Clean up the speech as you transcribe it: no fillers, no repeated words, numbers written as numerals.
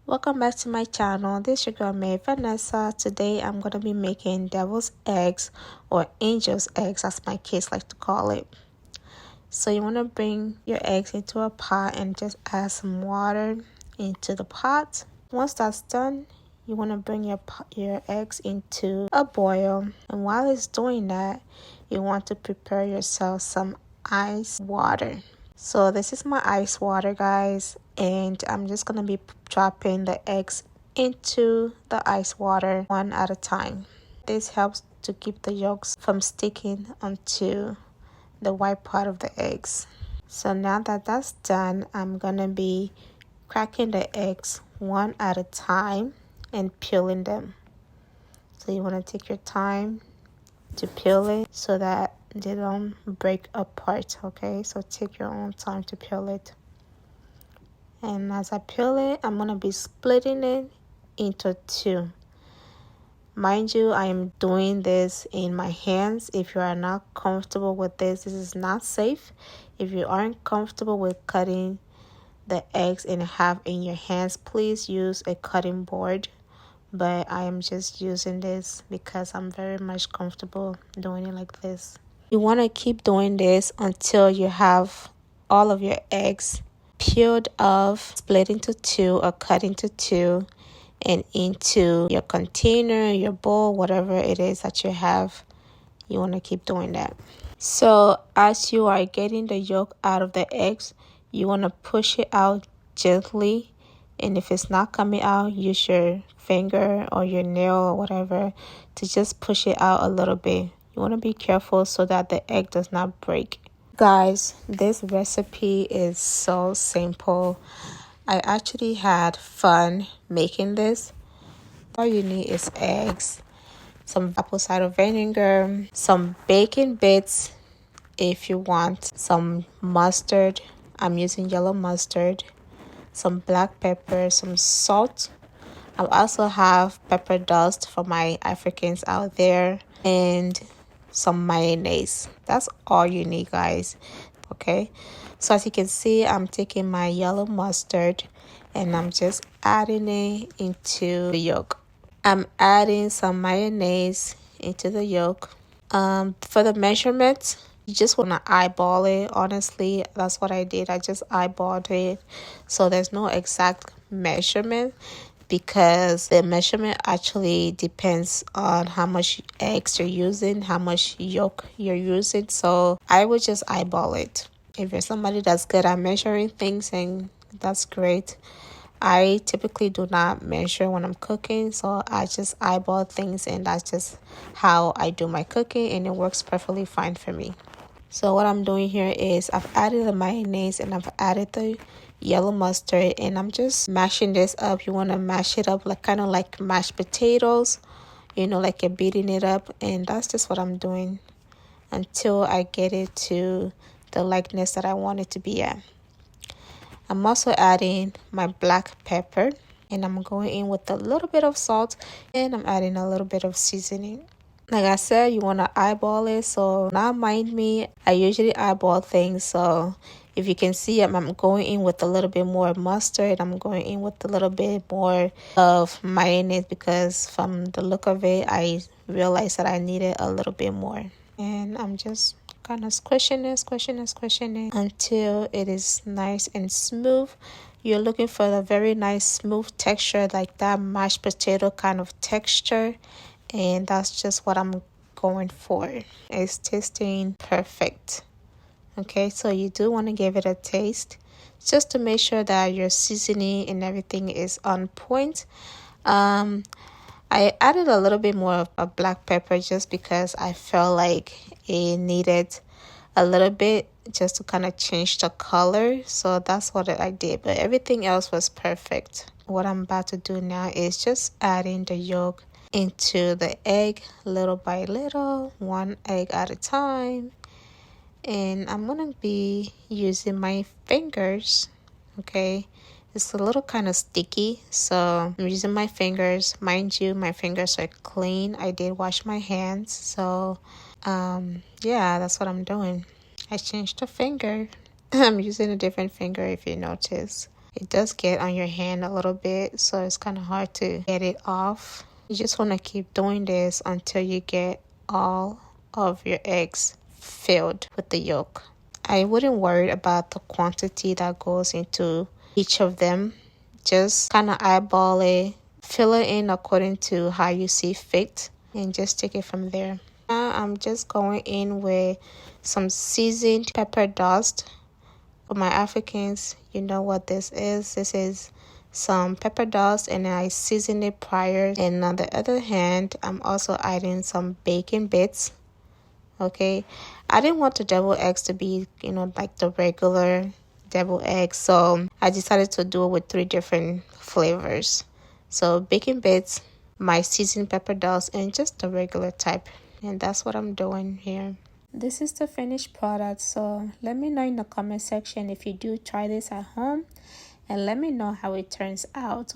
Welcome back to my channel. This is your girl May Vanessa. Today I'm going to be making devil's eggs or angel's eggs as my kids like to call it. So you want to bring your eggs into a pot and just add some water into the pot. Once that's done, you want to bring your eggs into a boil, and while it's doing that, you want to prepare yourself some ice water. So this is my ice water, guys, and I'm just gonna be dropping the eggs into the ice water one at a time. This helps to keep the yolks from sticking onto the white part of the eggs. So now that that's done, I'm gonna be cracking the eggs one at a time and peeling them. So you want to take your time to peel it so that they don't break apart. Okay, so take your own time to peel it. And as I peel it, I'm gonna be splitting it into two. Mind you, I am doing this in my hands. If you are not comfortable with this is not safe. If you aren't comfortable with cutting the eggs in half in your hands, please use a cutting board. But I am just using this because I'm very much comfortable doing it like this. You want to keep doing this until you have all of your eggs peeled off, split into two or cut into two, and into your container, your bowl, whatever it is that you have. You want to keep doing that. So as you are getting the yolk out of the eggs, you want to push it out gently. And if it's not coming out, use your finger or your nail or whatever to just push it out a little bit. You want to be careful so that the egg does not break. Guys, this recipe is so simple. I actually had fun making this. All you need is eggs, some apple cider vinegar, some bacon bits if you want, some mustard. I'm using yellow mustard, some black pepper, some salt. I also have pepper dust for my Africans out there, and some mayonnaise. That's all you need, guys. Okay, so as you can see, I'm taking my yellow mustard and I'm just adding it into the yolk. I'm adding some mayonnaise into the yolk. For the measurements, you just want to eyeball it. Honestly, that's what I did. I just eyeballed it. So there's no exact measurement because the measurement actually depends on how much eggs you're using, how much yolk you're using. So I would just eyeball it. If you're somebody that's good at measuring things, and that's great. I typically do not measure when I'm cooking, so I just eyeball things, and that's just how I do my cooking, and it works perfectly fine for me. So what I'm doing here is I've added the mayonnaise and I've added the yellow mustard, and I'm just mashing this up. You want to mash it up like kind of like mashed potatoes, like you're beating it up, and that's just what I'm doing until I get it to the likeness that I want it to be at. I'm also adding my black pepper, and I'm going in with a little bit of salt, and I'm adding a little bit of seasoning. Like I said, you want to eyeball it, so not mind me, I usually eyeball things. So if you can see, I'm going in with a little bit more mustard. I'm going in with a little bit more of mayonnaise because from the look of it, I realized that I needed a little bit more. And I'm just kind of squishing it until it is nice and smooth. You're looking for a very nice smooth texture, like that mashed potato kind of texture, and that's just what I'm going for. It's tasting perfect. Okay, so you do want to give it a taste just to make sure that your seasoning and everything is on point. I added a little bit more of black pepper just because I felt like it needed a little bit just to kind of change the color. So that's what I did, but everything else was perfect. What I'm about to do now is just adding the yolk into the egg little by little, one egg at a time. And I'm going to be using my fingers, okay? It's a little kind of sticky, so I'm using my fingers. Mind you, my fingers are clean. I did wash my hands, so yeah, that's what I'm doing. I changed the finger. I'm using a different finger if you notice. It does get on your hand a little bit, so it's kind of hard to get it off. You just want to keep doing this until you get all of your eggs filled with the yolk. I wouldn't worry about the quantity that goes into each of them. Just kind of eyeball it, fill it in according to how you see fit, and just take it from there. Now I'm just going in with some seasoned pepper dust. For my Africans, you know what this is. This is some pepper dust, and I seasoned it prior. And on the other hand, I'm also adding some bacon bits. Okay, I didn't want the deviled eggs to be, like the regular deviled eggs, so I decided to do it with 3 different flavors. So bacon bits, my seasoned pepper dust, and just the regular type. And that's what I'm doing here. This is the finished product, so let me know in the comment section if you do try this at home, and let me know how it turns out.